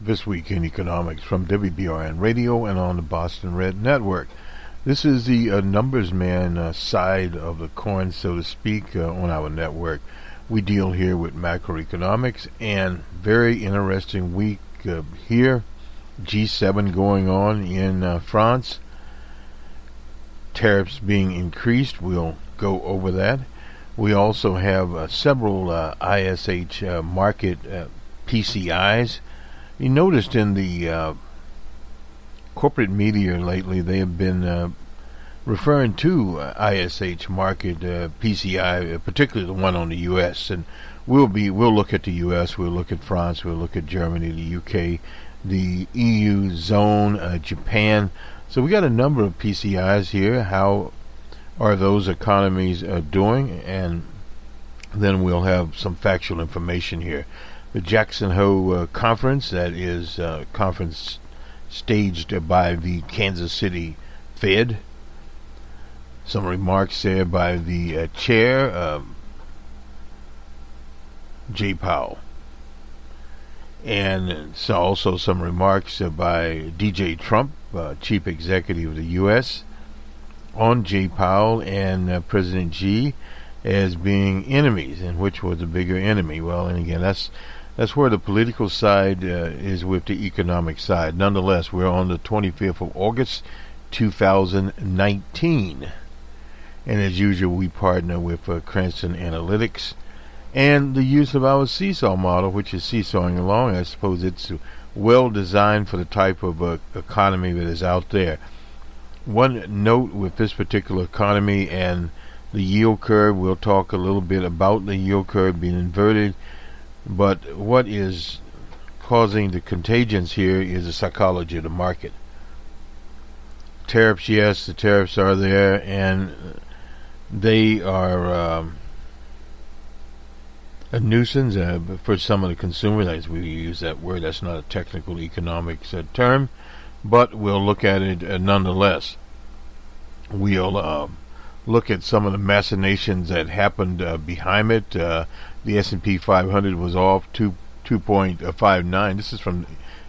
This Week in Economics from WBRN Radio and on the Bostonred Network. This is the numbers man side of the coin, so to speak, on our network. We deal here with macroeconomics, and very interesting week here. G7 going on in France. Tariffs being increased. We'll go over that. We also have several ISH market PCIs. You noticed in the corporate media lately, they have been referring to ISH market PCI, particularly the one on the U.S. And we'll look at the U.S., we'll look at France, we'll look at Germany, the U.K., the EU zone, Japan. So we got a number of PCIs here. How are those economies doing? And then we'll have some factual information here. The Jackson Hole conference, that is conference staged by the Kansas City Fed. Some remarks there by the chair, Jay Powell. And so also some remarks by DJ Trump, chief executive of the U.S., on Jay Powell and President Xi as being enemies, and which was the bigger enemy. Well, and again, that's where the political side is with the economic side. Nonetheless, we're on the 25th of August, 2019. And as usual, we partner with Cranston Analytics and the use of our seesaw model, which is seesawing along. I suppose it's well designed for the type of economy that is out there. One note with this particular economy and the yield curve, we'll talk a little bit about the yield curve being inverted. But what is causing the contagions here is the psychology of the market. Tariffs, yes, the tariffs are there, and they are a nuisance for some of the consumers. As we use that word, that's not a technical economics term, but we'll look at it nonetheless. We'll look at some of the machinations that happened behind it. The S&P 500 was off 2.59. This is from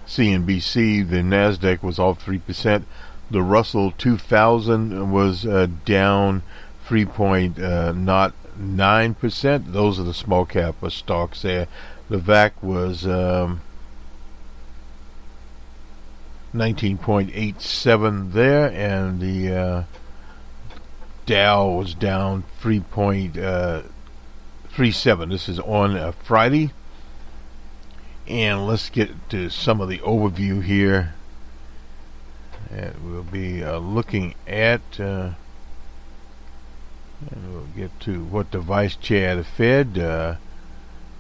CNBC. The NASDAQ was off 3%. The Russell 2000 was down 3.09%. Those are the small cap stocks there. The VAC was 19.87 there, and the Dow was down 3.37. This is on Friday. And let's get to some of the overview here. And we'll be looking at, and we'll get to what the vice chair of the Fed,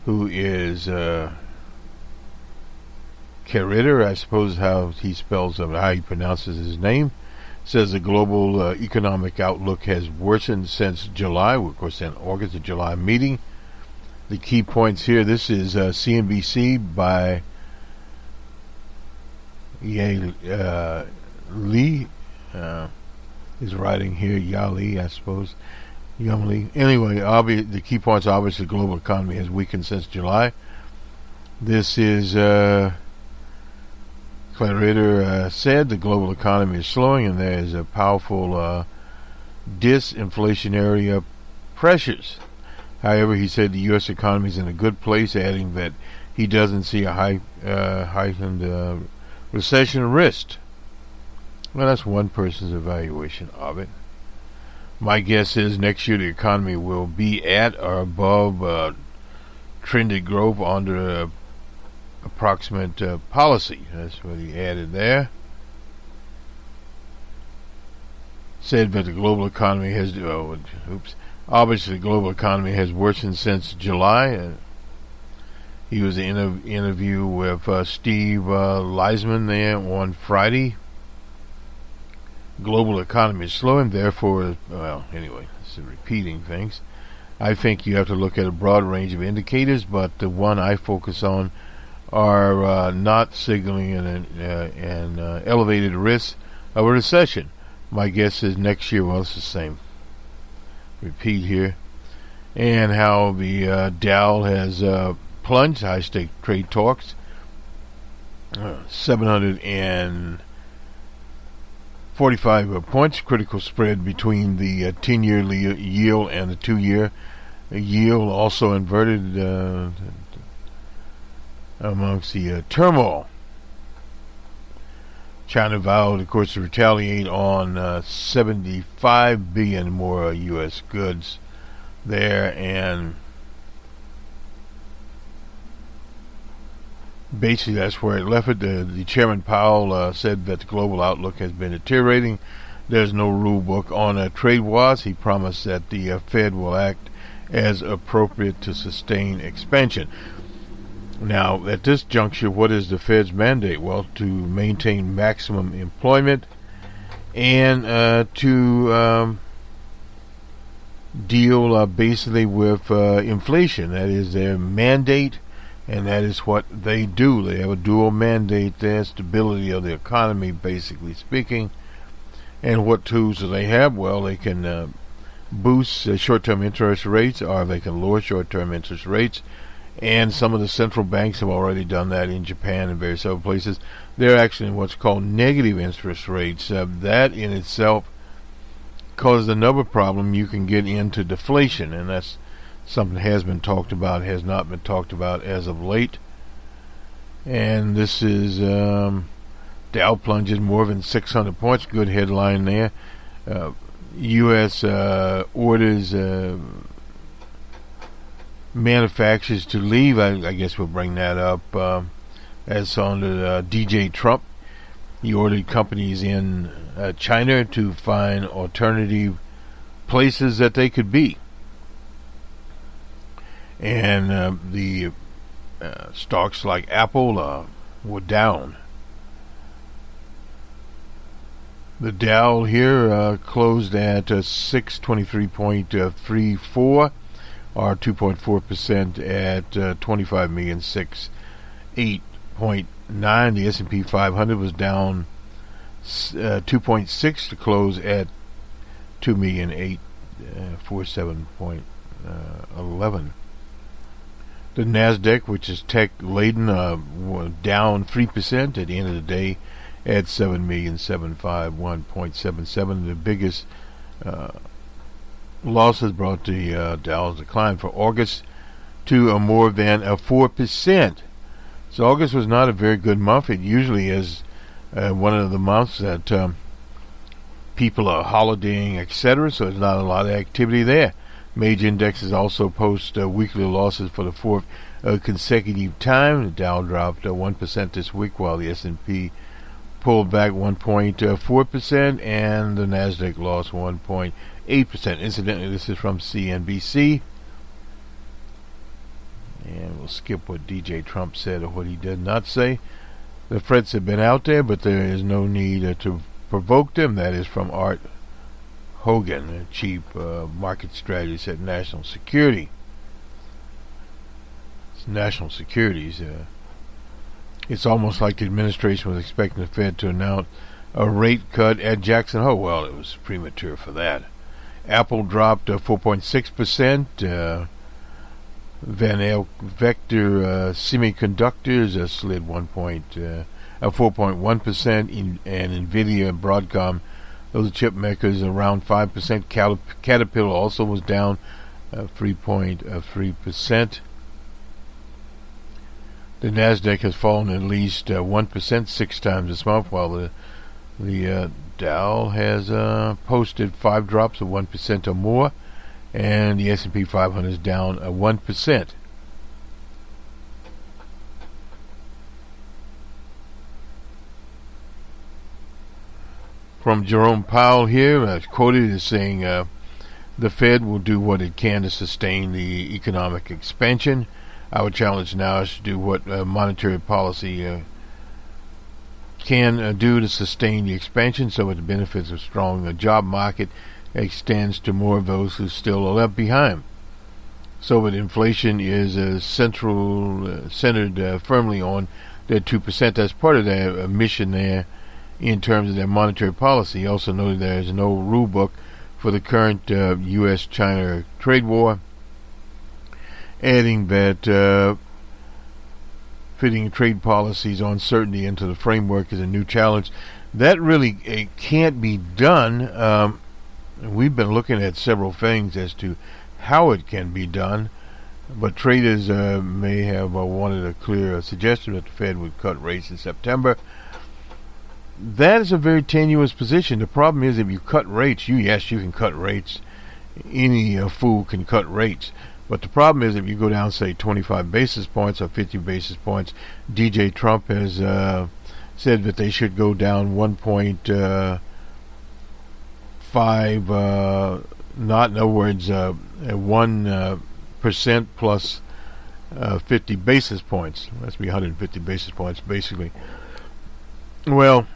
who is Carritter, I suppose how he spells it, how he pronounces his name, says the global economic outlook has worsened since July. Of course, in August, the July meeting. The key points here, this is CNBC by Lee is writing here, Yali, I suppose. Yumli. Anyway, the key points, obviously, the global economy has weakened since July. This is Clariter said the global economy is slowing, and there is a powerful disinflationary pressures. However, he said the U.S. economy is in a good place, adding that he doesn't see a heightened recession risk. Well, that's one person's evaluation of it. My guess is next year the economy will be at or above trended growth under approximate policy. That's what he added there. Said that the global economy has obviously the global economy has worsened since July. He was in an interview with Steve Leisman there on Friday. Global economy is slowing, therefore, well, anyway, this is repeating things. I think you have to look at a broad range of indicators, but the one I focus on are not signaling an elevated risk of a recession. My guess is next year, well, it's the same. Repeat here. And how the Dow has plunged, high-stake trade talks. 745 points. Critical spread between the 10-year yield and the 2-year yield, also inverted amongst the turmoil. China vowed, of course, to retaliate on 75 billion more U.S. goods there, and basically that's where it left it. The Chairman Powell said that the global outlook has been deteriorating. There's no rule book on trade wars. He promised that the Fed will act as appropriate to sustain expansion. Now, at this juncture, what is the Fed's mandate? Well, to maintain maximum employment and to deal basically with inflation. That is their mandate, and that is what they do. They have a dual mandate there, stability of the economy, basically speaking. And what tools do they have? Well, they can boost short-term interest rates, or they can lower short-term interest rates. And some of the central banks have already done that in Japan and various other places. They're actually in what's called negative interest rates. That in itself causes another problem. You can get into deflation, and that's something that has been talked about, has not been talked about as of late. And this is Dow plunges more than 600 points. Good headline there. U.S. orders manufacturers to leave. I guess we'll bring that up. As under DJ Trump, he ordered companies in China to find alternative places that they could be. And the stocks like Apple were down. The Dow here closed at 623.34, or 2.4% at 25,608.9. The S&P 500 was down 2.6 to close at 2,847.11. The Nasdaq, which is tech laden, was down 3% at the end of the day at 7,751.77. The biggest losses brought the Dow's decline for August to more than 4%. So August was not a very good month. It usually is one of the months that people are holidaying, etc. So there's not a lot of activity there. Major indexes also post weekly losses for the fourth consecutive time. The Dow dropped 1% this week, while the S&P pulled back 1.4%, and the Nasdaq lost 1.8%. Incidentally, this is from CNBC, and we'll skip what DJ Trump said or what he did not say. The threats have been out there, but there is no need to provoke them. That is from Art Hogan, chief market strategist at National Security. It's National Securities. It's almost like the administration was expecting the Fed to announce a rate cut at Jackson Hole. Well, it was premature for that. Apple dropped 4.6%. Van Eyck Vector Semiconductors slid 4.1%. And Nvidia and Broadcom, those chip makers, around 5%. Caterpillar also was down 3.3%. The Nasdaq has fallen at least 1% 6 times this month, while the Dow has posted 5 drops of 1% or more, and the S&P 500 is down 1%. From Jerome Powell here, quoted as saying, the Fed will do what it can to sustain the economic expansion. Our challenge now is to do what monetary policy can do to sustain the expansion, so that the benefits of strong job market extends to more of those who still are left behind. So that inflation is centered firmly on their 2%. That's part of their mission there in terms of their monetary policy. He also noted there is no rule book for the current U.S.-China trade war, adding that fitting trade policies uncertainty into the framework is a new challenge. That really can't be done. We've been looking at several things as to how it can be done, but traders may have wanted a clear suggestion that the Fed would cut rates in September. That is a very tenuous position. The problem is, if you cut rates, yes, you can cut rates. Any fool can cut rates. But the problem is, if you go down, say, 25 basis points or 50 basis points, DJ Trump has said that they should go down 1.5, not in other words, 1% plus 50 basis points. That's be 150 basis points, basically. Well,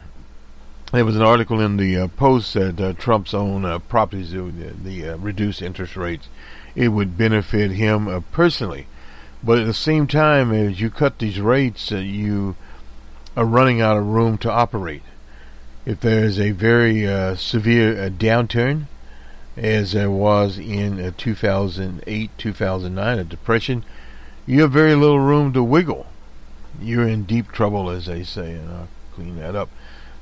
there was an article in the Post that Trump's own properties, the reduced interest rates, it would benefit him personally. But at the same time, as you cut these rates, you are running out of room to operate. If there is a very severe downturn, as there was in 2008, 2009, a depression, you have very little room to wiggle. You're in deep trouble, as they say, and I'll clean that up.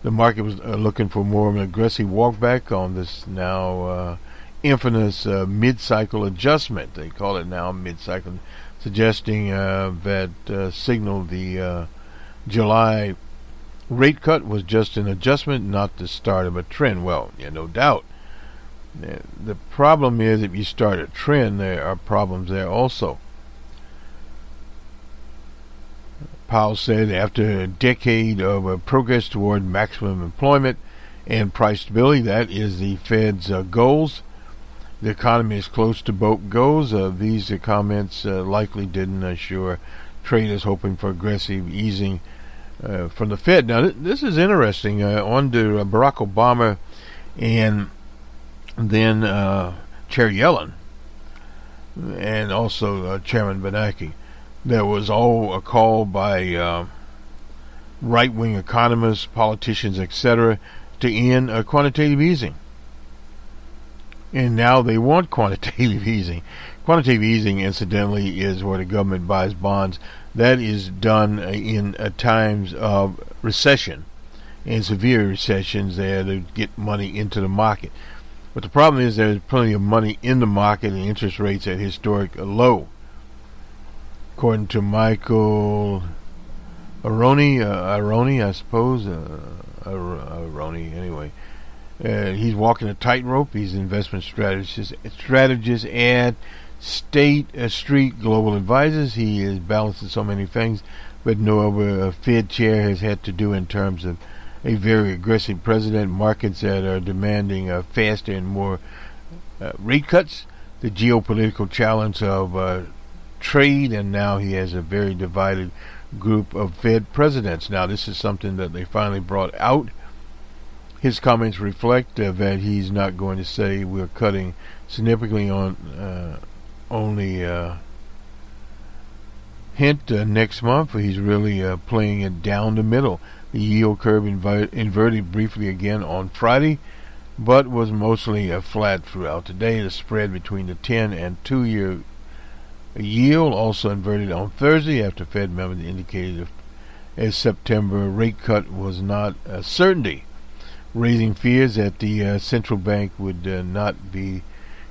The market was looking for more of an aggressive walkback on this now infamous mid-cycle adjustment. They call it now mid-cycle, suggesting that signaled the July rate cut was just an adjustment, not the start of a trend. Well, no doubt. The problem is, if you start a trend, there are problems there also. Powell said after a decade of progress toward maximum employment and price stability, that is the Fed's goals. The economy is close to both goals. These comments likely didn't assure traders hoping for aggressive easing from the Fed. Now, this is interesting. Under Barack Obama and then Chair Yellen and also Chairman Bernanke, there was all a call by right-wing economists, politicians, etc., to end quantitative easing. And now they want quantitative easing. Quantitative easing, incidentally, is where the government buys bonds. That is done in times of recession and severe recessions there to get money into the market. But the problem is there's plenty of money in the market and interest rates at historic low. According to Michael Aroni, I suppose, Aroni, anyway. He's walking a tightrope. He's an investment strategist at State Street Global Advisors. He is balancing so many things, but no other Fed chair has had to do in terms of a very aggressive president, markets that are demanding faster and more rate cuts, the geopolitical challenge of trade, and now he has a very divided group of Fed presidents. Now, this is something that they finally brought out. His comments reflect that he's not going to say we're cutting significantly on only hint next month. He's really playing it down the middle. The yield curve inverted briefly again on Friday, but was mostly flat throughout the day. The spread between the 10 and 2-year yield also inverted on Thursday after Fed members indicated a September rate cut was not a certainty, raising fears that the central bank would not be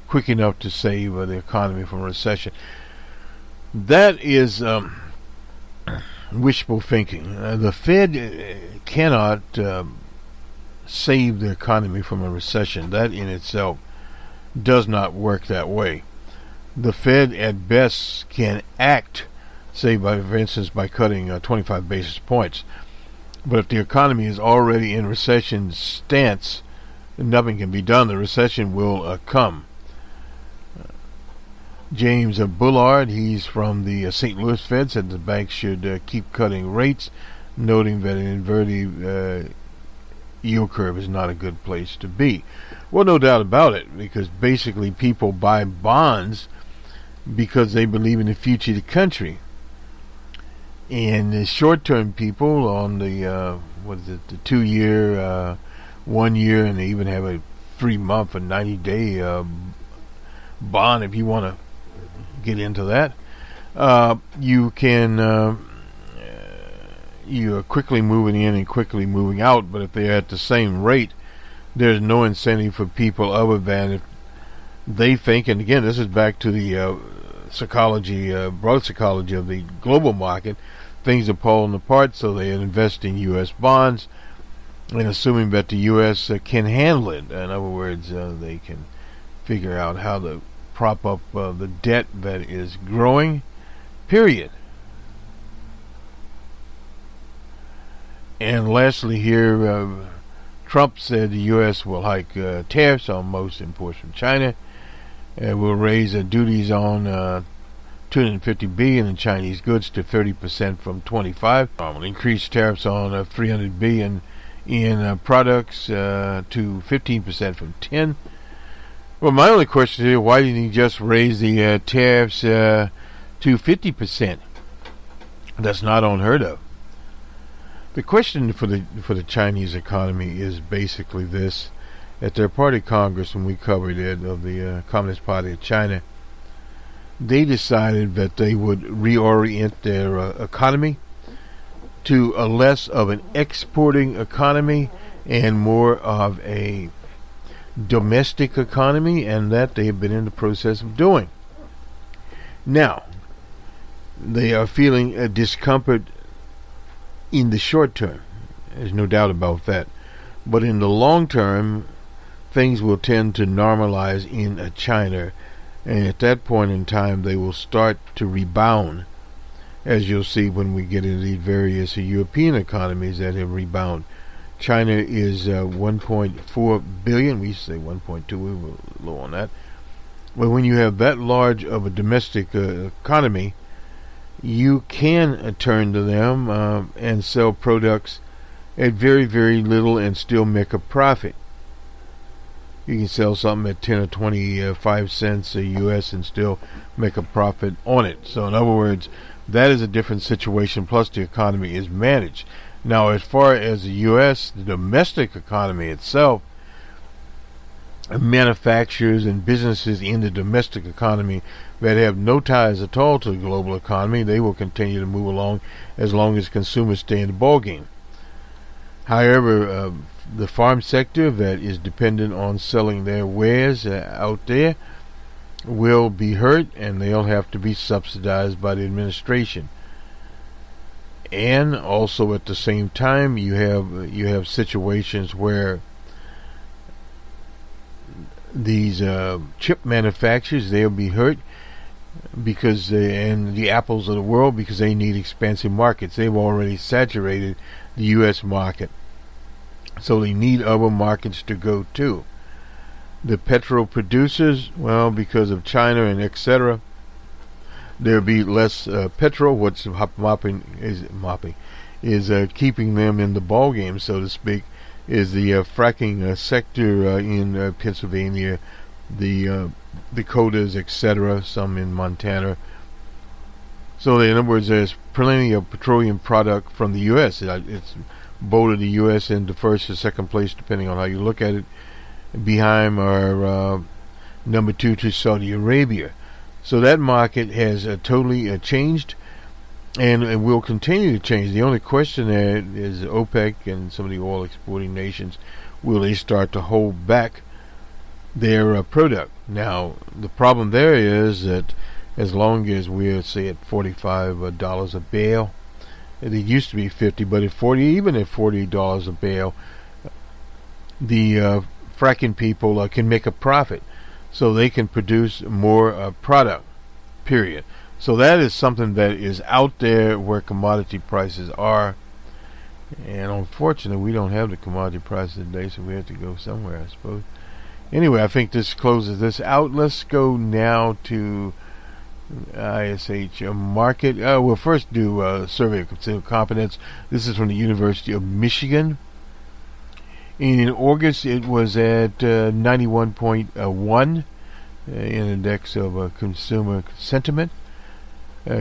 quick enough to save the economy from a recession. That is wishful thinking. The Fed cannot save the economy from a recession. That in itself does not work that way. The Fed at best can act, say, for instance, by cutting 25 basis points. But if the economy is already in recession stance, nothing can be done. The recession will come. James Bullard, he's from the St. Louis Fed, said the bank should keep cutting rates, noting that an inverted yield curve is not a good place to be. Well, no doubt about it, because basically people buy bonds because they believe in the future of the country. And the short-term people on the the 2-year, 1 year, and they even have a 3-month, a 90-day bond. If you want to get into that, you can you're quickly moving in and quickly moving out, but if they're at the same rate, there's no incentive for people other than if they think, and again, this is back to the psychology, broad psychology of the global market, things are falling apart, so they invest in U.S. bonds, and assuming that the U.S. Can handle it. In other words, they can figure out how to prop up the debt that is growing, period. And lastly here, Trump said the U.S. will hike tariffs on most imports from China, and will raise duties on $250 billion in Chinese goods to 30% from 25%. Will increase tariffs on $300 billion in products to 15% from 10%. Well, my only question is, why didn't he just raise the tariffs to 50%? That's not unheard of. The question for the Chinese economy is basically this: at their party Congress, when we covered it, of the Communist Party of China, they decided that they would reorient their economy to a less of an exporting economy and more of a domestic economy, and that they have been in the process of doing. Now, they are feeling a discomfort in the short term. There's no doubt about that. But in the long term, things will tend to normalize in China, and at that point in time, they will start to rebound, as you'll see when we get into the various European economies that have rebounded. China is 1.4 billion. We used to say 1.2. We were low on that. But when you have that large of a domestic economy, you can turn to them and sell products at very, very little and still make a profit. You can sell something at 10 or 25 cents a U.S. and still make a profit on it. So in other words, that is a different situation, plus the economy is managed. Now, as far as the U.S., the domestic economy itself, manufacturers and businesses in the domestic economy that have no ties at all to the global economy, they will continue to move along as long as consumers stay in the ballgame. However, the farm sector that is dependent on selling their wares out there will be hurt, and they'll have to be subsidized by the administration. And also at the same time, you have situations where these chip manufacturers, they'll be hurt because and the Apples of the world, because they need expansive markets. They've already saturated the U.S. market, so they need other markets to go to. The petrol producers, well, because of China and etc., there'll be less petrol. What's keeping them in the ball game, so to speak, is the fracking sector in Pennsylvania, the Dakotas, etc., some in Montana. So in other words, there's plenty of petroleum product from the U.S. It's voted the U.S. into first or second place, depending on how you look at it. Behind are number 2 to Saudi Arabia. So that market has totally changed, and will continue to change. The only question there is OPEC and some of the oil exporting nations, will they start to hold back their product? Now, the problem there is that as long as we're, say, at $45 a barrel, it used to be 50, but at 40, even at $40 a barrel, the fracking people can make a profit, so they can produce more product, period. So that is something that is out there where commodity prices are, and unfortunately we don't have the commodity prices today, so we have to go somewhere, I suppose. Anyway, I think this closes this out. Let's go now to ISH market. We'll first do a survey of consumer confidence. This is from the University of Michigan. In August, it was at 91.1 index of consumer sentiment.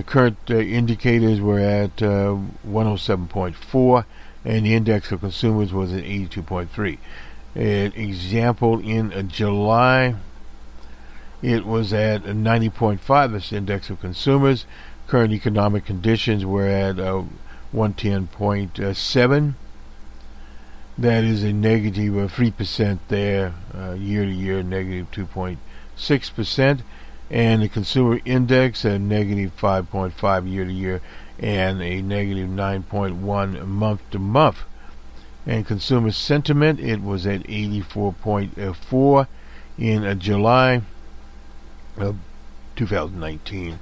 Current indicators were at 107.4, and the index of consumers was at 82.3. An example, in July, it was at 90.5, this index of consumers. Current economic conditions were at 110.7. That is a negative 3% there, year to year, negative 2.6%. And the consumer index, a negative 5.5 year to year, and a negative 9.1 month to month. And consumer sentiment, it was at 84.4 in July of 2019.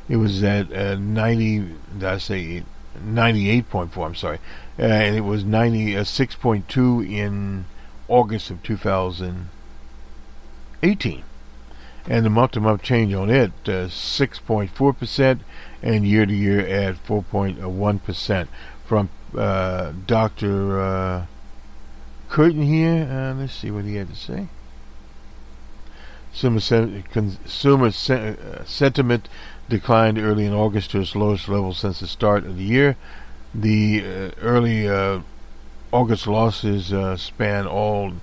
It was at 98.4, I'm sorry. And it was 96.2 in August of 2018. And the month-to-month change on it, 6.4%, and year-to-year at 4.1%. From Dr. Curtin here, let's see what he had to say. Consumer sentiment declined early in August to its lowest level since the start of the year. The early August losses span all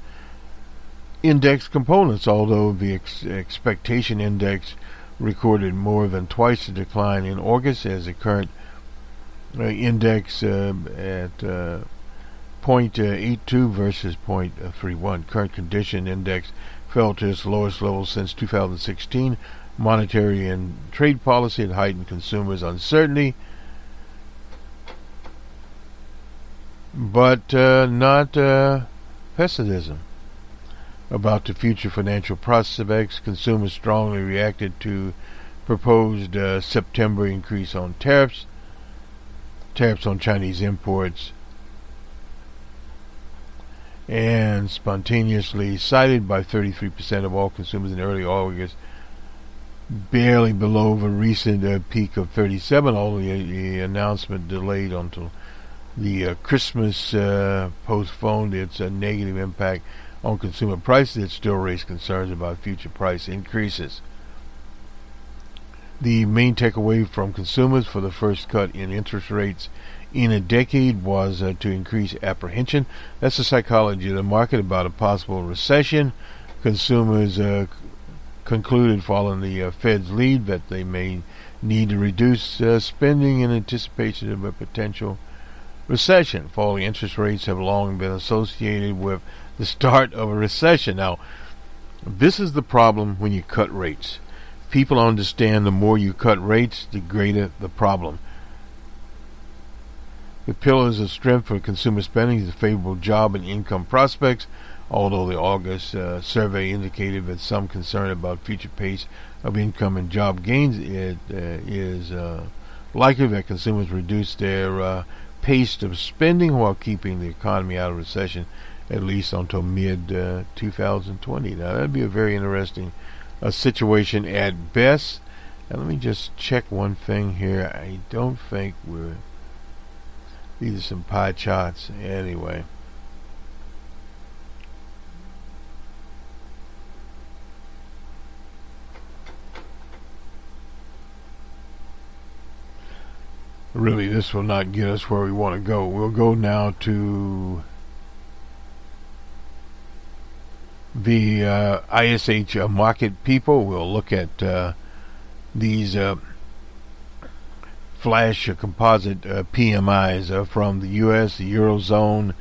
index components, although the expectation index recorded more than twice the decline in August, as the current index at 0.82 versus 0.31. Current condition index fell to its lowest level since 2016. Monetary and trade policy had heightened consumers' uncertainty, but not pessimism about the future financial prospects. Consumers strongly reacted to proposed September increase on tariffs on Chinese imports, and spontaneously cited by 33% of all consumers in early August, barely below the recent peak of 37, although the announcement delayed until the Christmas postponed its negative impact on consumer prices. It still raised concerns about future price increases. The main takeaway from consumers for the first cut in interest rates in a decade was to increase apprehension. That's the psychology of the market about a possible recession. Consumers concluded, following the Fed's lead, that they may need to reduce spending in anticipation of a potential recession. Falling interest rates have long been associated with the start of a recession. Now, this is the problem when you cut rates. People understand the more you cut rates, the greater the problem. The pillars of strength for consumer spending is a favorable job and income prospects, although the August survey indicated that some concern about future pace of income and job gains. It is likely that consumers reduce their pace of spending while keeping the economy out of recession, at least until mid-2020. Now, that would be a very interesting situation at best. And let me just check one thing here. I don't think these are some pie charts anyway. Really, this will not get us where we want to go. We'll go now to the ISH market people. We'll look at these flash composite PMIs from the U.S., the Eurozone,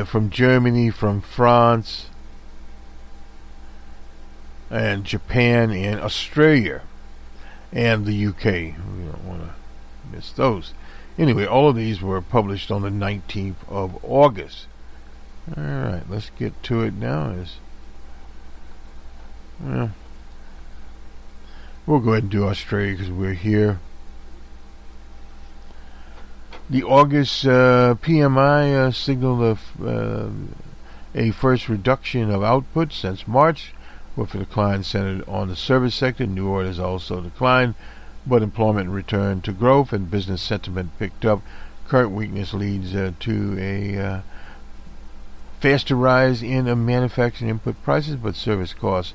from Germany, from France, and Japan, and Australia, and the UK. We don't want to miss those. Anyway, all of these were published on the 19th of August. Alright, let's get to it now. We'll go ahead and do Australia because we're here. The August PMI signaled a first reduction of output since March, with a decline centered on the service sector. New orders also declined, but employment returned to growth and business sentiment picked up. Current weakness leads to a faster rise in manufacturing input prices, but service costs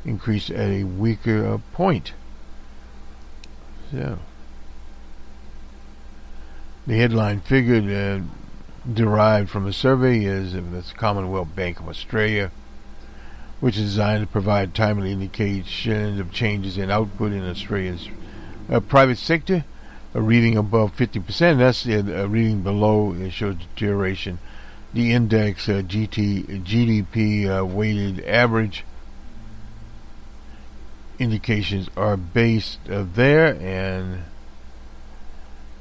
increased at a weaker point. So, the headline figure derived from the survey is the Commonwealth Bank of Australia, which is designed to provide timely indications of changes in output in Australia's private sector. a reading above 50%. That's a reading below. It shows deterioration. The index GDP weighted average indications are based there, and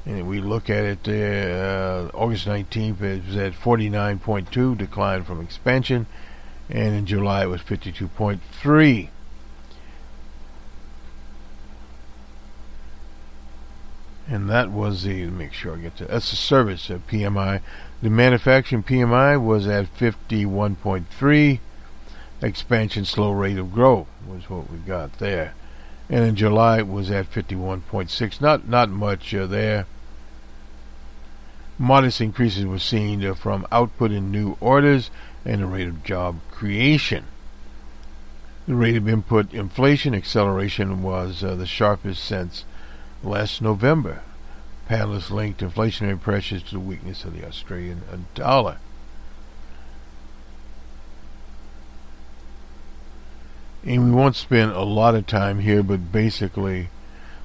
we look at it there. August 19th it was at 49.2, decline from expansion, and in July it was 52.3. And that was the, make sure I get to, that's the service PMI. The manufacturing PMI was at 51.3. Expansion slow rate of growth was what we got there. And in July it was at 51.6. Not much there. Modest increases were seen from output in new orders and the rate of job creation. The rate of input inflation acceleration was the sharpest since last November. Panelists linked inflationary pressures to the weakness of the Australian dollar. And we won't spend a lot of time here, but basically,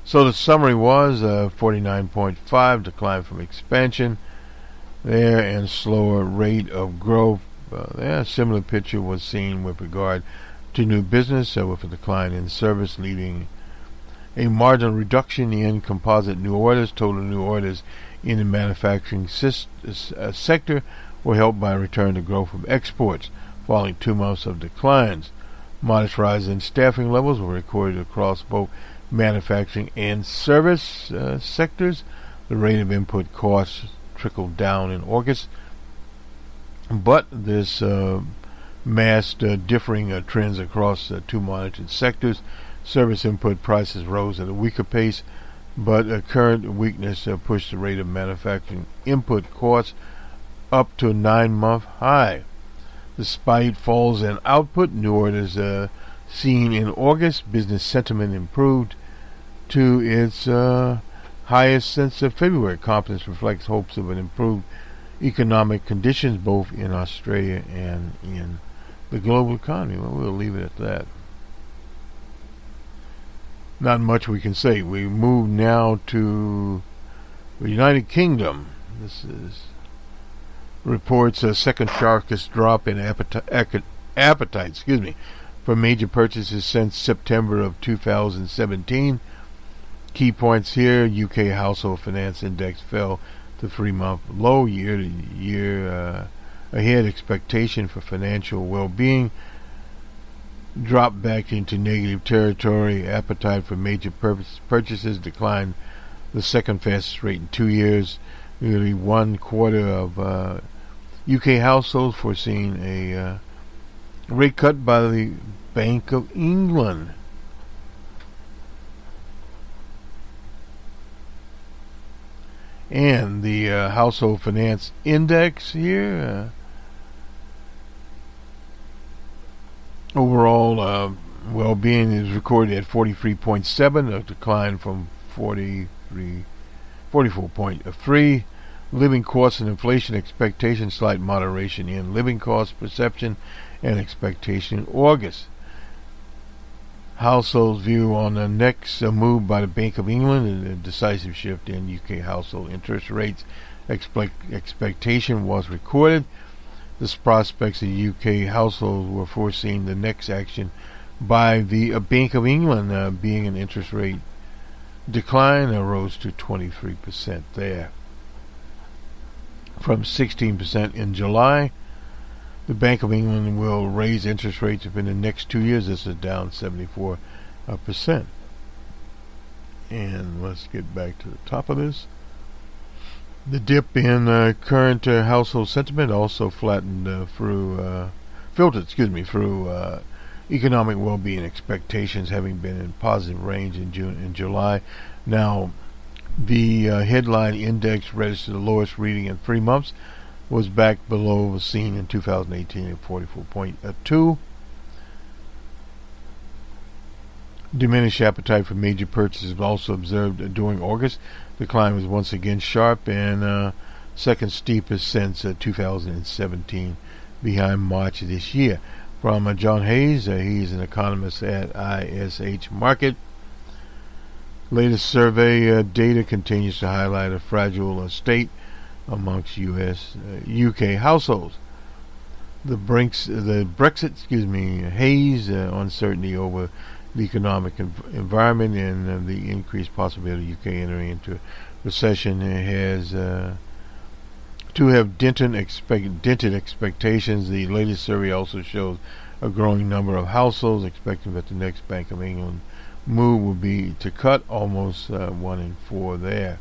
so the summary was 49.5, decline from expansion there, and slower rate of growth. A similar picture was seen with regard to new business, with a decline in service, leading a marginal reduction in composite new orders. Total new orders in the manufacturing sector were helped by a return to growth of exports, following 2 months of declines. Modest rise in staffing levels were recorded across both manufacturing and service sectors. The rate of input costs trickled down in August, but this masked differing trends across 2 monitored sectors. Service input prices rose at a weaker pace, but current weakness pushed the rate of manufacturing input costs up to a 9-month high. Despite falls in output, new orders seen in August, business sentiment improved to its highest since February. Confidence reflects hopes of an improved economic conditions both in Australia and in the global economy. Well, we'll leave it at that. Not much we can say. We move now to the United Kingdom. This is reports a second sharpest drop in appetite for major purchases since September of 2017. Key points here: UK household finance index fell to 3-month low. Year ahead expectation for financial well-being dropped back into negative territory. Appetite for major purchases declined the second fastest rate in 2 years. Nearly 1/4 of UK households foreseeing a rate cut by the Bank of England. And the household finance index here, overall well-being is recorded at 43.7, a decline from 44.3. Living costs and inflation expectation, slight moderation in living cost perception and expectation in August. Households' view on the next move by the Bank of England and a decisive shift in UK household interest rates expectation was recorded. The prospects of UK households were foreseeing the next action by the Bank of England being an interest rate decline, rose to 23% there, from 16% in July. The Bank of England will raise interest rates within the next 2 years. This is down 74%. And let's get back to the top of this. The dip in current household sentiment also flattened filtered through economic well-being expectations, having been in positive range in June and July. Now, the headline index registered the lowest reading in 3 months, was back below the seen in 2018 at 44.2. Diminished appetite for major purchases also observed during August. Decline was once again sharp and second steepest since 2017, behind March of this year. From John Hayes, he's an economist at ISH Market. Latest survey data continues to highlight a fragile state amongst UK households. The Brexit, haze, uncertainty over the economic environment, and the increased possibility of UK entering into recession has to have dented expectations. The latest survey also shows a growing number of households expecting that the next Bank of England move will be to cut, almost 1 in 4 there.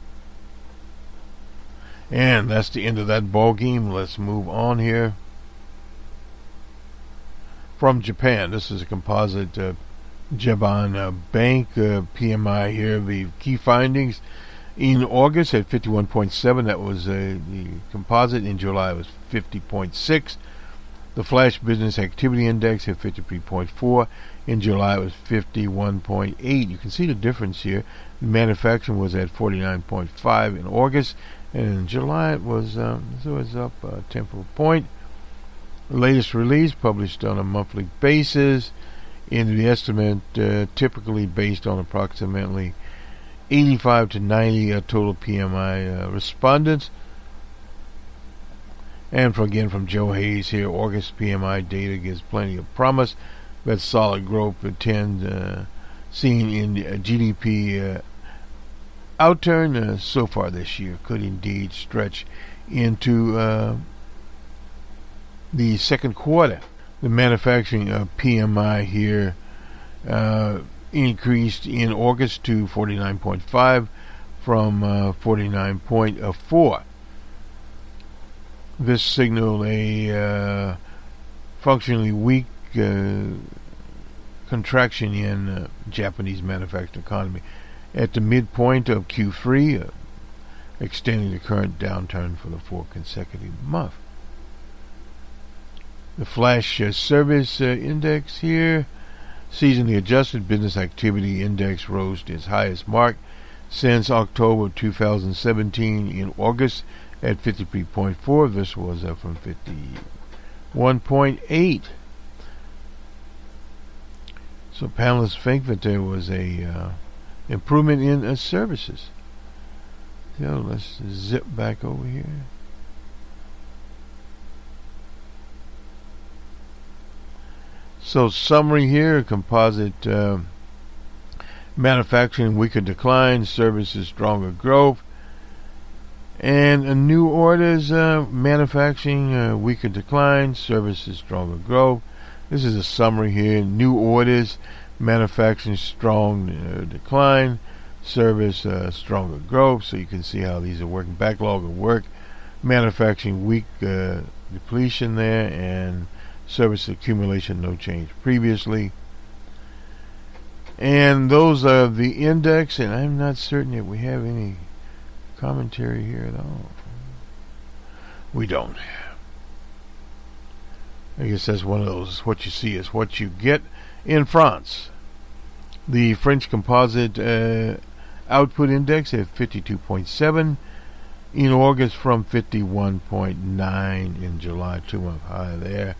And that's the end of that ball game. Let's move on here. From Japan, this is a composite Japan Bank PMI here. The key findings in August at 51.7. That was the composite. In July it was 50.6. The Flash Business Activity Index at 53.4. In July it was 51.8. You can see the difference here. Manufacturing was at 49.5 in August, and in July it was up a tenth of a point. The latest release published on a monthly basis. In the estimate, typically based on approximately 85 to 90 total PMI respondents. And from Joe Hayes here, August PMI data gives plenty of promise that solid growth seen in GDP outturn so far this year could indeed stretch into the second quarter. The manufacturing PMI here increased in August to 49.5 from 49.4. This signaled a functionally weak contraction in Japanese manufacturing economy at the midpoint of Q3, extending the current downturn for the 4th consecutive month. The Flash Service Index here, seasonally adjusted business activity index, rose to its highest mark since October 2017 in August at 53.4. This was up from 51.8. So panelists think that there was a improvement in services. So let's zip back over here. So summary here, composite manufacturing weaker decline, services stronger growth, and new orders, manufacturing weaker decline, services stronger growth. This is a summary here. New orders, manufacturing strong decline, service stronger growth. So you can see how these are working. Backlog of work, manufacturing weak depletion there, and service accumulation no change previously. And those are the index, and I'm not certain if we have any commentary here at all. We don't. I guess that's one of those, what you see is what you get. In France, the French composite output index at 52.7 in August from 51.9 in July, 2-month high there.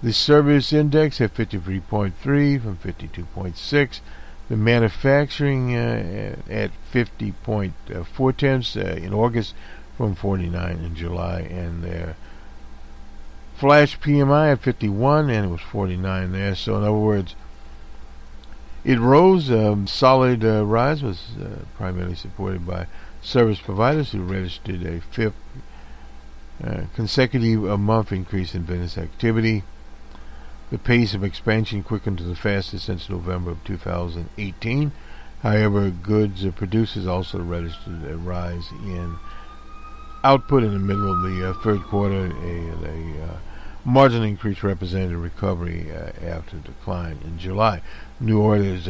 The service index at 53.3 from 52.6. The manufacturing at 50.4 in August from 49 in July, and their Flash PMI at 51, and it was 49 there. So in other words, it rose. Solid rise was primarily supported by service providers who registered a 5th consecutive month increase in business activity. The pace of expansion quickened to the fastest since November of 2018. However, goods producers also registered a rise in output in the middle of the third quarter. A margin increase represented a recovery after decline in July. New orders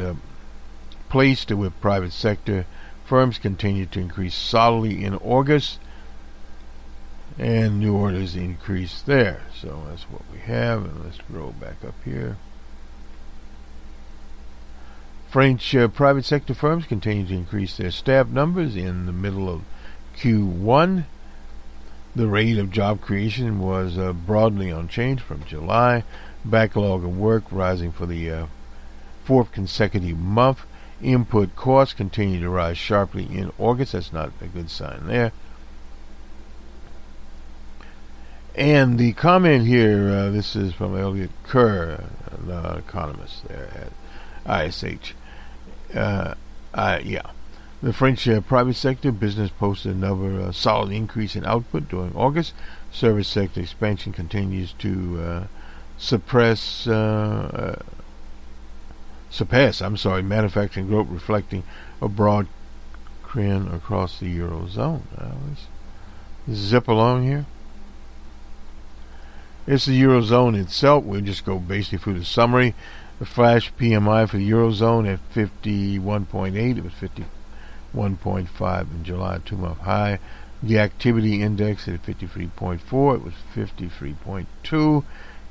placed with private sector firms continued to increase solidly in August, and new orders increased there. So that's what we have, and let's roll back up here. French private sector firms continue to increase their staff numbers in the middle of Q1. The rate of job creation was broadly unchanged from July. Backlog of work rising for the 4th consecutive month. Input costs continue to rise sharply in August. That's not a good sign there. And the comment here, this is from Elliot Kerr, an economist there at ISH. The French private sector business posted another solid increase in output during August. Service sector expansion continues to surpass manufacturing growth, reflecting a broad trend across the Eurozone. Let's zip along here. It's the Eurozone itself. We'll just go basically through the summary. The flash PMI for the Eurozone at 51.8. It was 51.5 in July, 2-month high. The activity index at 53.4. It was 53.2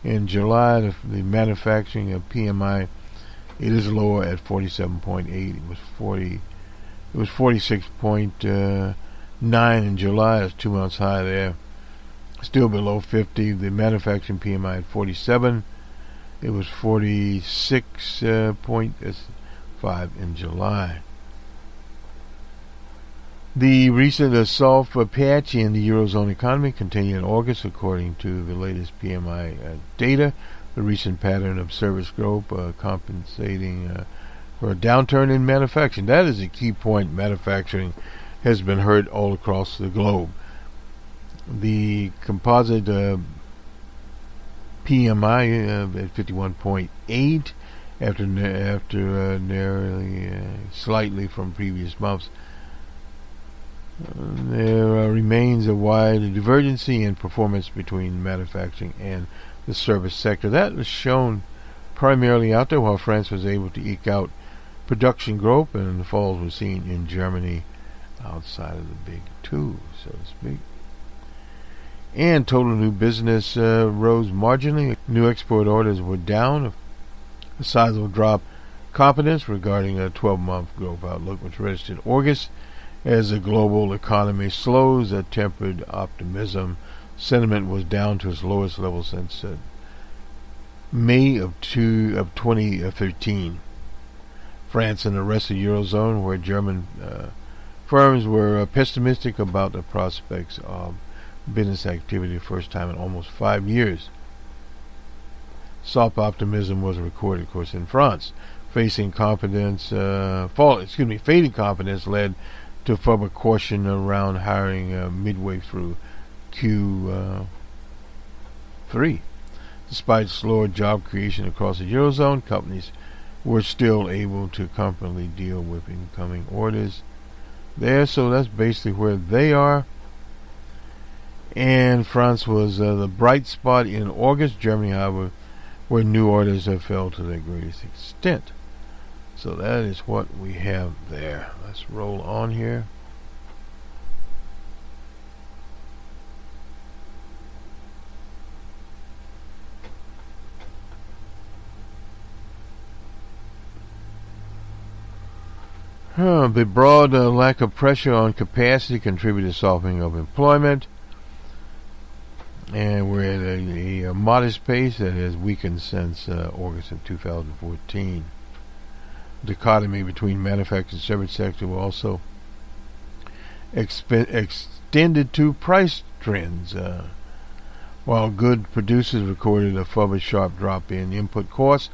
in July. The manufacturing PMI, it is lower at 47.8. It was 46.9 in July. That's 2 months high there. Still below 50. The manufacturing PMI at 47. It was 46.5 in July. The recent soft patch in the Eurozone economy continued in August, according to the latest PMI data. The recent pattern of service growth compensating for a downturn in manufacturing. That is a key point. Manufacturing has been hurt all across the globe. The composite PMI at 51.8 after narrowly slightly from previous months. There remains a wide divergence in performance between manufacturing and the service sector. That was shown primarily out there, while France was able to eke out production growth, and the falls were seen in Germany outside of the big two, so to speak. And total new business rose marginally. New export orders were down. A sizable drop. Confidence regarding a 12-month growth outlook was registered in August as the global economy slows. A tempered optimism. Sentiment was down to its lowest level since May of 2013. France and the rest of the Eurozone, where German firms were pessimistic about the prospects of business activity the first time in almost 5 years. Soft optimism was recorded, of course, in France. Fading confidence led to further caution around hiring midway through Q3. Despite slower job creation across the Eurozone, companies were still able to confidently deal with incoming orders there. So that's basically where they are. And France was the bright spot in August. Germany, however, where new orders have fell to their greatest extent. So that is what we have there. Let's roll on here. The broad lack of pressure on capacity contributed to softening of employment. And we're at a modest pace that has weakened since August of 2014. Dichotomy between manufacturing and service sector were also extended to price trends. While good producers recorded a further sharp drop in input costs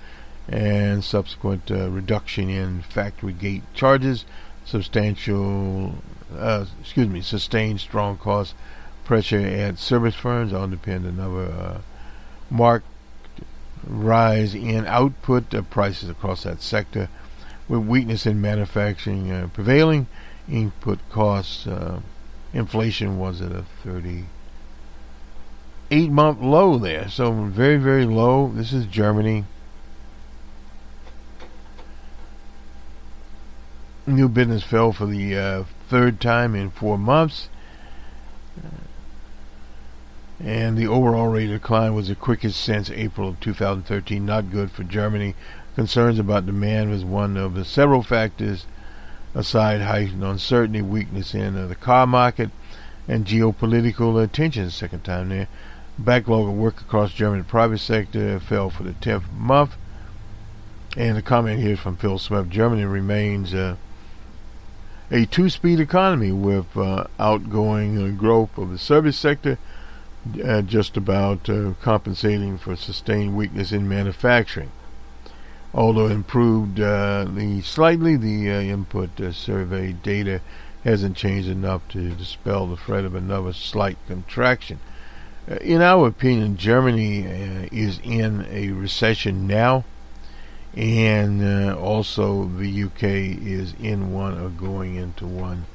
and subsequent reduction in factory gate charges, sustained strong cost pressure at service firms underpinned another marked rise in output prices across that sector, with weakness in manufacturing prevailing. Input costs inflation was at a 38-month low there, so very, very low. This is Germany. New business fell for the third time in 4 months. And the overall rate of decline was the quickest since April of 2013. Not good for Germany. Concerns about demand was one of the several factors, aside heightened uncertainty, weakness in the car market, and geopolitical tensions. Second time there. Backlog of work across German private sector fell for the 10th month. And the comment here is from Phil Smith. Germany remains a two-speed economy with outgoing growth of the service sector, just about compensating for sustained weakness in manufacturing. Although improved slightly, the input survey data hasn't changed enough to dispel the threat of another slight contraction. In our opinion, Germany is in a recession now, and also the UK is in one or going into one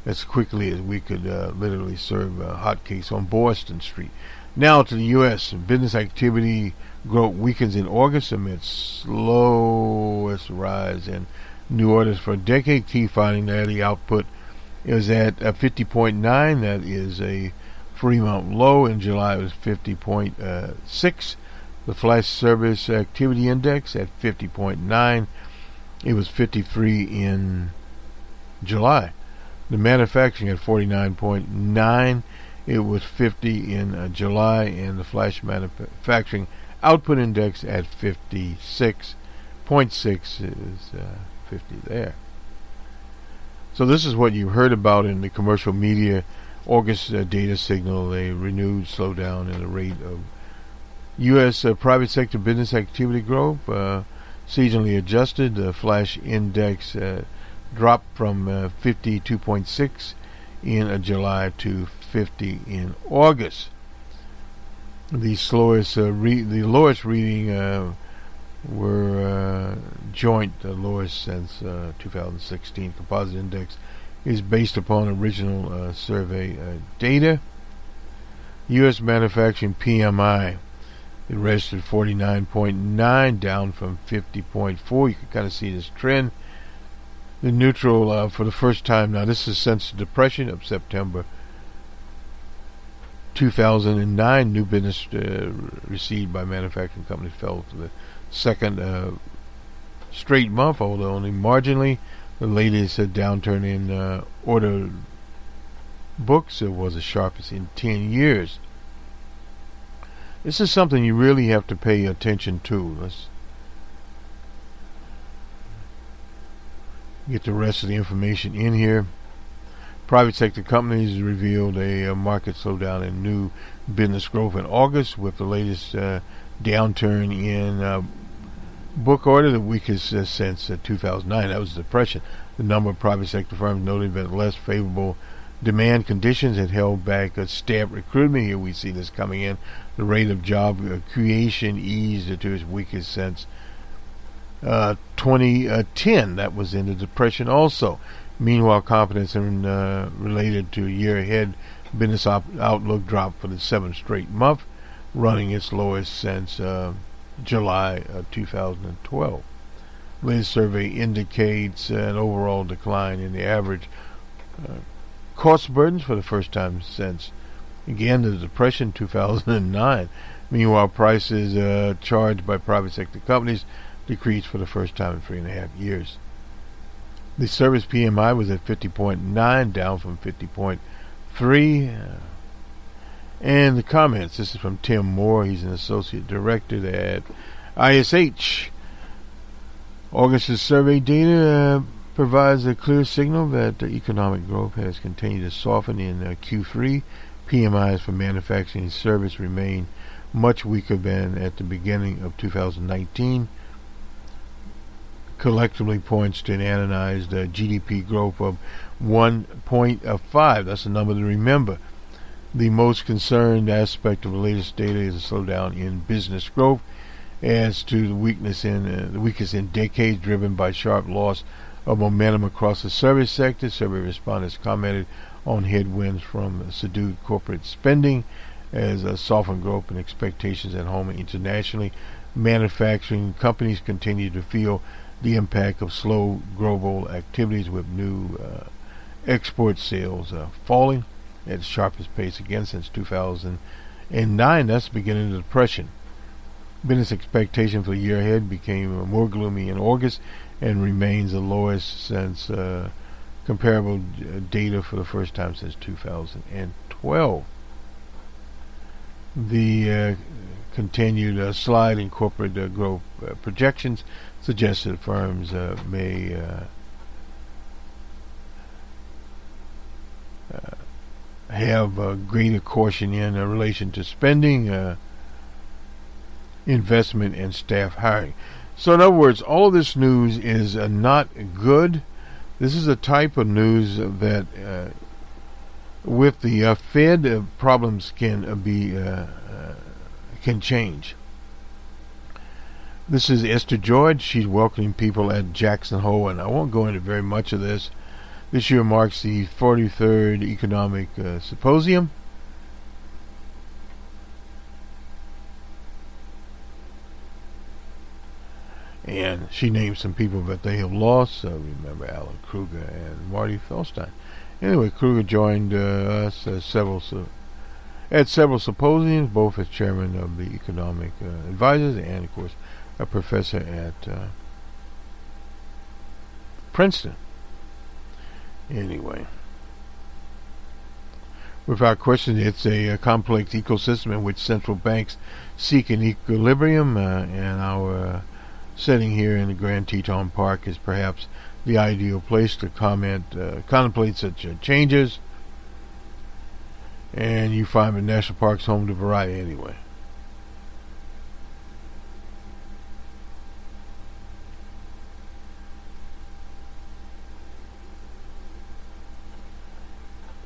as quickly as we could literally serve hotcakes on Boston Street. Now to the U.S. Business activity growth weakens in August amid slowest rise in new orders for a decade. Key finding that the output is at 50.9. That is a 3-month low. In July it was 50.6. The flash service activity index at 50.9. It was 53 in July. The manufacturing at 49.9. It was 50 in July, and the flash manufacturing output index at 56.6 is 50 there. So this is what you heard about in the commercial media. August data signal a renewed slowdown in the rate of U.S. Private sector business activity growth. Seasonally adjusted, the flash index dropped from 52.6 in July to 50 in August. The lowest reading were joint, the lowest since 2016. Composite index is based upon original survey data. U.S. manufacturing PMI, it registered 49.9, down from 50.4. You can kind of see this trend. The neutral for the first time now. This is since the Depression of September 2009. New business received by manufacturing companies fell to the second straight month, although only marginally. The latest downturn in order books was the sharpest in 10 years. This is something you really have to pay attention to. Let's get the rest of the information in here. Private sector companies revealed a market slowdown in new business growth in August, with the latest downturn in book order, the weakest since 2009. That was the Depression. The number of private sector firms noted that less favorable demand conditions had held back staff recruitment. Here we see this coming in. The rate of job creation eased to its weakest since 2010. That was in the Depression also. Meanwhile, confidence in related to year ahead business outlook dropped for the 7th straight month, running its lowest since July 2012. Latest survey indicates an overall decline in the average cost burdens for the first time since, again, the Depression 2009. Meanwhile, prices charged by private sector companies decreased for the first time in 3.5 years. The service PMI was at 50.9, down from 50.3. And the comments, this is from Tim Moore. He's an associate director at ISH. August's survey data provides a clear signal that economic growth has continued to soften in Q3. PMIs for manufacturing and service remain much weaker than at the beginning of 2019. Collectively points to an analyzed GDP growth of 1.5. That's a number to remember. The most concerned aspect of the latest data is a slowdown in business growth, as to the weakness in the weakest in decades, driven by sharp loss of momentum across the service sector. Survey respondents commented on headwinds from subdued corporate spending, as softened growth and expectations at home and internationally. Manufacturing companies continue to feel the impact of slow global activities, with new export sales falling at its sharpest pace again since 2009. That's the beginning of the Depression. Business expectation for the year ahead became more gloomy in August and remains the lowest since comparable data for the first time since 2012. The continued slide in corporate growth projections suggest that firms may have greater caution in relation to spending, investment, and staff hiring. So in other words, all of this news is not good. This is a type of news that with the Fed, problems can change. This is Esther George. She's welcoming people at Jackson Hole, and I won't go into very much of this. This year marks the 43rd Economic Symposium. And she named some people that they have lost. Remember Alan Kruger and Marty Feldstein. Anyway, Kruger joined us at several symposiums, both as chairman of the Economic Advisors and, of course, a professor at Princeton. Anyway, without question, it's a complex ecosystem in which central banks seek an equilibrium, and our setting here in the Grand Teton Park is perhaps the ideal place to contemplate such changes. And you find the national parks home to variety anyway.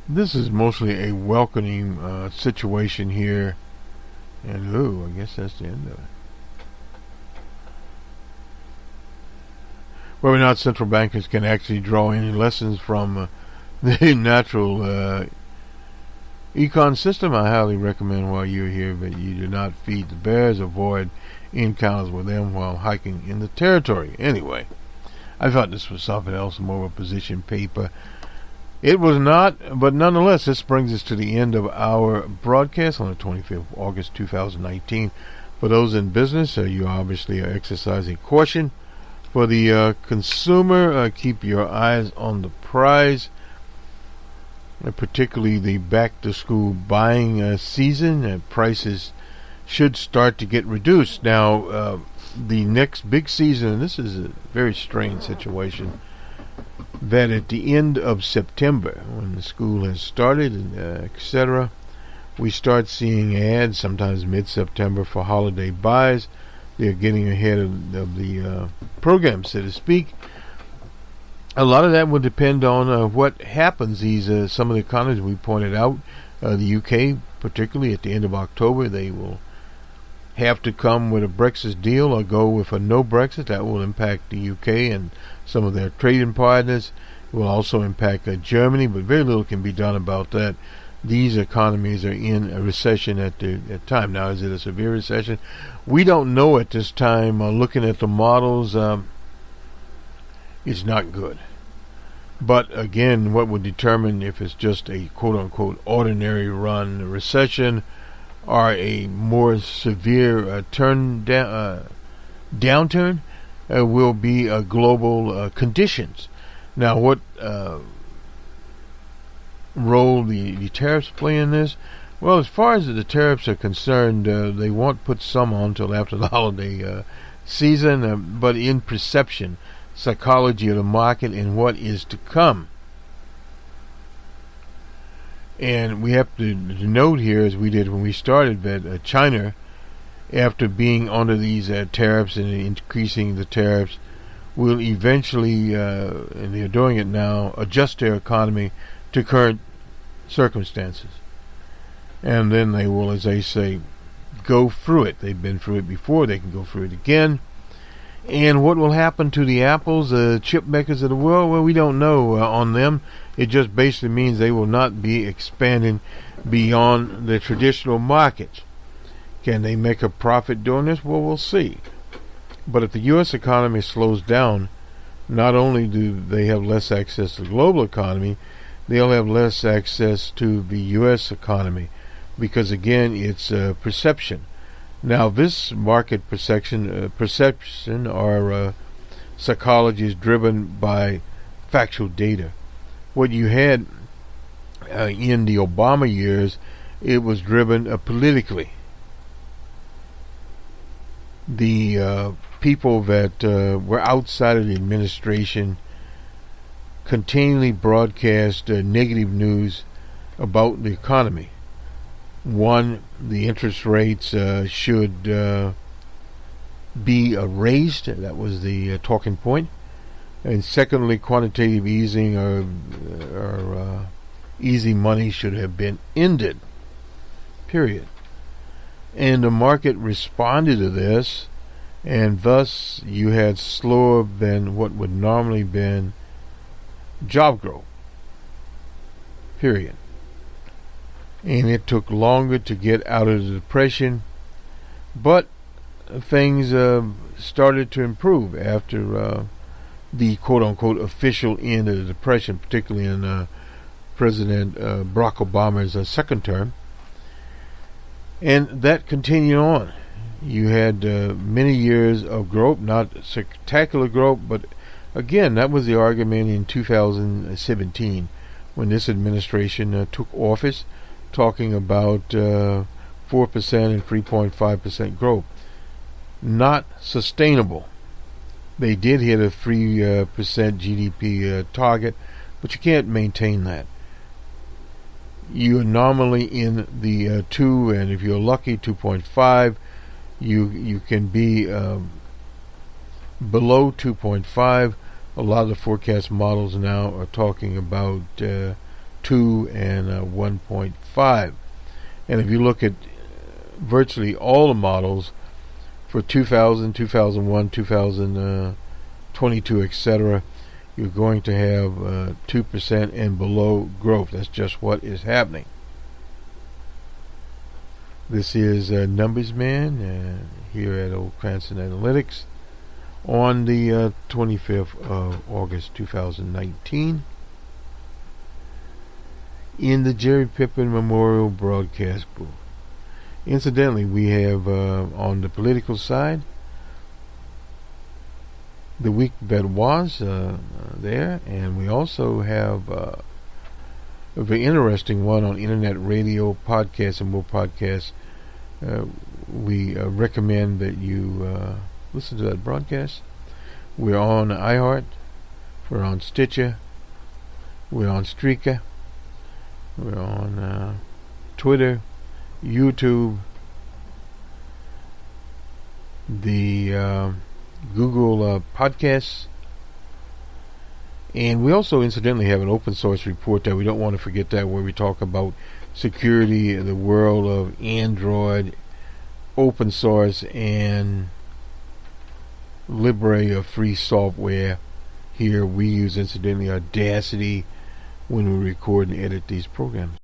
This is mostly a welcoming situation here, and I guess that's the end of it. Whether or not central bankers can actually draw any lessons from the natural econ system, I highly recommend while you're here that you do not feed the bears, avoid encounters with them while hiking in the territory. Anyway, I thought this was something else, more of a position paper. It was not, but nonetheless, this brings us to the end of our broadcast on the 25th of August 2019. For those in business, you obviously are exercising caution. For the consumer, keep your eyes on the prize, particularly the back-to-school buying season. Prices should start to get reduced. Now, the next big season, and this is a very strange situation, that at the end of September, when the school has started, etc., we start seeing ads, sometimes mid-September, for holiday buys. They're getting ahead of the program, so to speak. A lot of that will depend on what happens. Some of the economies we pointed out, the UK, particularly at the end of October, they will have to come with a Brexit deal or go with a no Brexit. That will impact the UK and some of their trading partners. It will also impact Germany, but very little can be done about that. These economies are in a recession at the time. Now, is it a severe recession? We don't know at this time. Looking at the models, it's not good. But again, what would determine if it's just a quote-unquote ordinary run recession or a more severe downturn will be global conditions. Now, what role the tariffs play in this? Well, as far as the tariffs are concerned, they won't put some on until after the holiday season, but in perception, psychology of the market, and what is to come. And we have to note here, as we did when we started, that China, after being under these tariffs and increasing the tariffs, will eventually, and they're doing it now, adjust their economy to current circumstances. And then they will, as they say, go through it. They've been through it before. They can go through it again. And what will happen to the Apples, chip makers of the world? Well, we don't know on them. It just basically means they will not be expanding beyond the traditional markets. Can they make a profit doing this? Well, we'll see. But if the U.S. economy slows down, not only do they have less access to the global economy, they'll have less access to the U.S. economy, because again, it's perception. Now, this market perception or psychology is driven by factual data. What you had in the Obama years, it was driven politically. the people that were outside of the administration continually broadcast negative news about the economy. One, the interest rates should be raised. That was the talking point. And secondly, quantitative easing or easy money should have been ended. Period. And the market responded to this, and thus you had slower than what would normally been job growth. Period. And it took longer to get out of the depression, but things started to improve after the quote-unquote official end of the depression, particularly in President Barack Obama's second term. And that continued on. You had many years of growth, not spectacular growth, but again, that was the argument in 2017 when this administration took office, talking about 4% and 3.5% growth. Not sustainable. They did hit a 3% GDP target, but you can't maintain that. You are normally in the 2, and if you're lucky, 2.5. You can be below 2.5. A lot of the forecast models now are talking about 2 and 1.5. And if you look at virtually all the models for 2000, 2001, 2022, etc., you're going to have 2% and below growth. That's just what is happening. This is Numbers Man here at Old Cranston Analytics on the 25th of August 2019 in the Jerry Pippin Memorial Broadcast Booth. Incidentally, we have on the political side the week that was there, and we also have a very interesting one on internet radio, podcasts, and more podcasts. We recommend that you listen to that broadcast. We're on iHeart, we're on Stitcher, we're on Streaker, we're on Twitter, YouTube, the Google Podcasts, and we also incidentally have an open source report that we don't want to forget that, where we talk about security in the world of Android, open source, and library of free software. Here we use incidentally Audacity when we record and edit these programs.